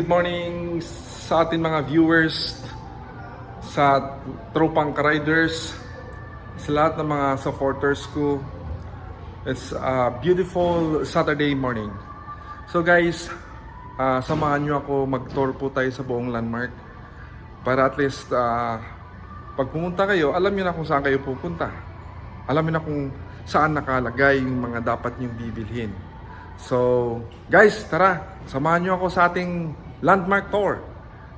Good morning sa ating mga viewers, sa Tropang Kariders, sa lahat ng mga supporters ko. It's a beautiful Saturday morning. So guys, samahan nyo ako, mag-tour po tayo sa buong landmark. Para at least, pag pumunta kayo, alam nyo na kung saan kayo pupunta. Alam nyo na kung saan nakalagay yung mga dapat nyong bibilhin. So guys, tara, samahan nyo ako sa ating landmark tour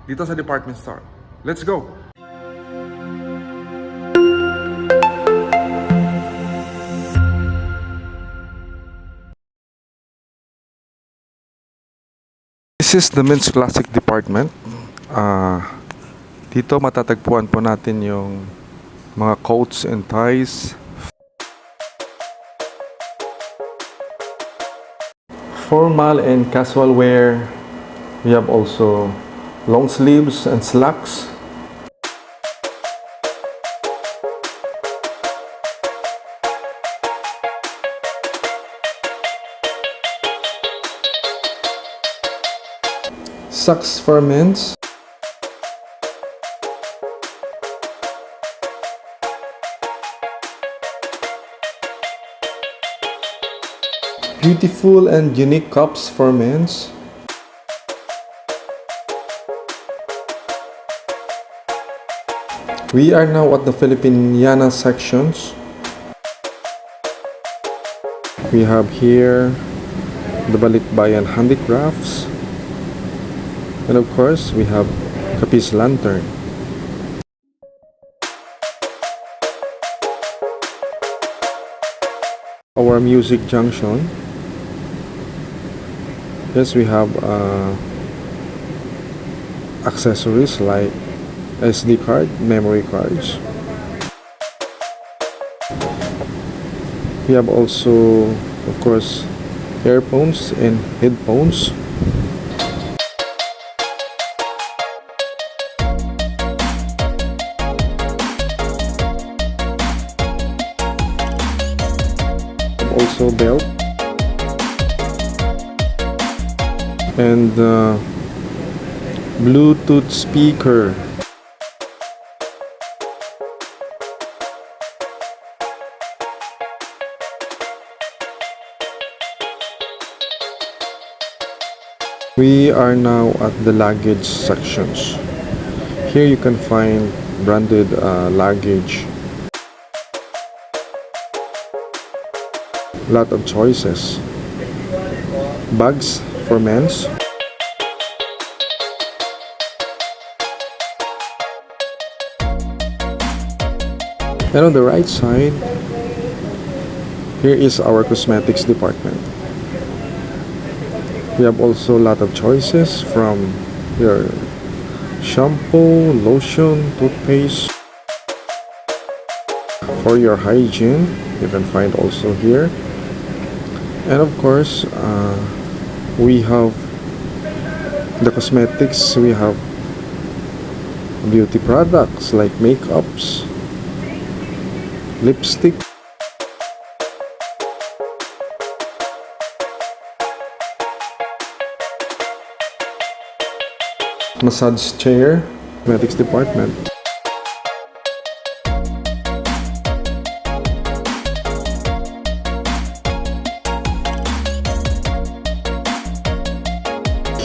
dito sa department store. Let's go! This is the men's classic department. Dito matatagpuan po natin yung mga coats and ties, formal and casual wear. We have also long sleeves and slacks. Socks for men's. Beautiful and unique cups for men's. We are now at the Filipiniana sections. We have here the Balikbayan handicrafts. And of course, we have Capiz lantern. Our music junction. Yes, we have accessories like SD card, memory cards. We have also, of course, earphones and headphones. Also belt and Bluetooth speaker. We are now at the luggage sections. Here you can find branded luggage. Lot of choices. Bags for men's. And on the right side, here is our cosmetics department. We have also a lot of choices from your shampoo, lotion, toothpaste. For your hygiene, you can find also here. And of course, we have the cosmetics. We have beauty products like makeups, lipstick, massage chair, cosmetics department.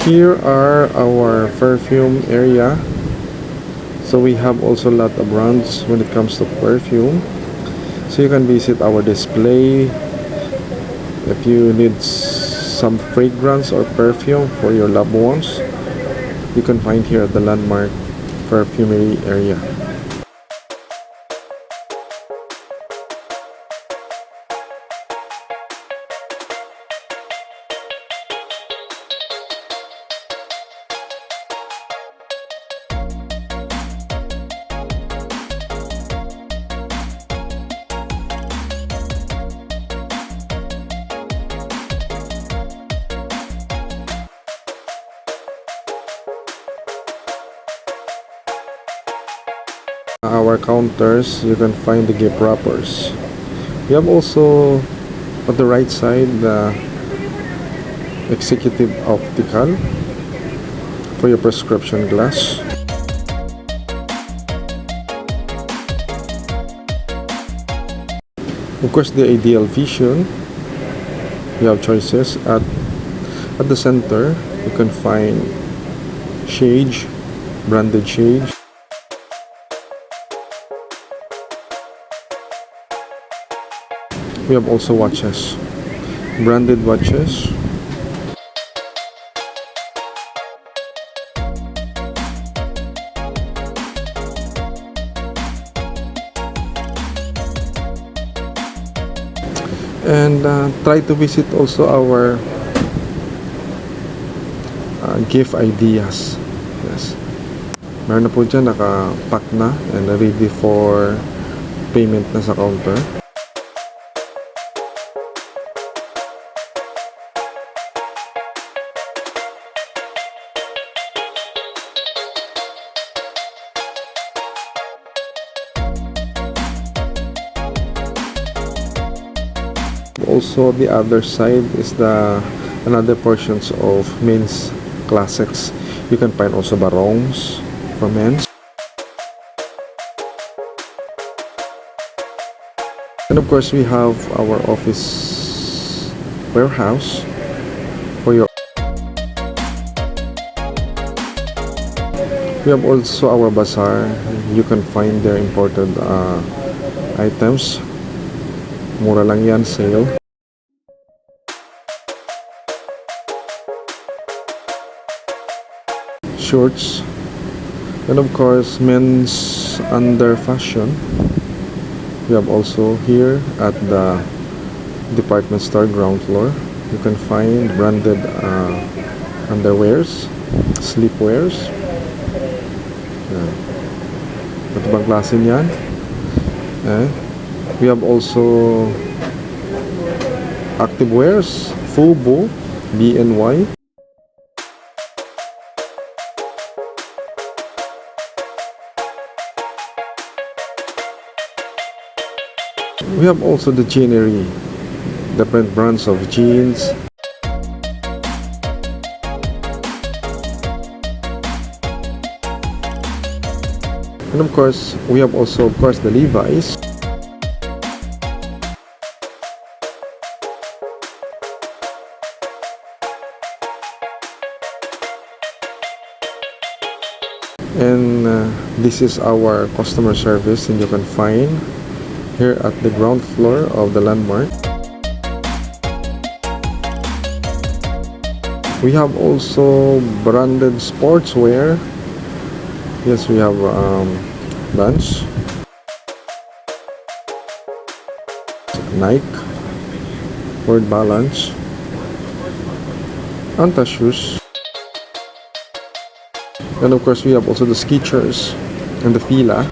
Here are our perfume area. So we have also a lot of brands when it comes to perfume. So you can visit our display if you need some fragrance or perfume for your loved ones. You can find here at the landmark perfumery area. Our counters, you can find the gift wrappers. We have also on the right side the executive optical for your prescription glass. Of course, the ideal vision, you have choices. At the center, you can find shades, branded shades. We have also watches, branded watches. And try to visit also our gift ideas. Yes. Meron na po dyan, naka-pack na and ready for payment na sa counter. Also, the other side is the another portions of men's classics. You can find also barongs for men. And of course, we have our office warehouse for your. We have also our bazaar. You can find their imported items. Mura lang yan, sale. Shorts, and of course men's under fashion. We have also here at the department store ground floor, you can find branded underwears, sleepwears. Ito bang klase niyan? We have also activewears, Fubo, BNY. We have also the jeanery, different brands of jeans. And of course, we have also, of course, the Levi's. And this is our customer service, and you can find here at the ground floor of the landmark. We have also branded sportswear. Yes, we have Vans, Nike, Word Balance, Anta shoes. And of course, we have also the Skechers and the Fila.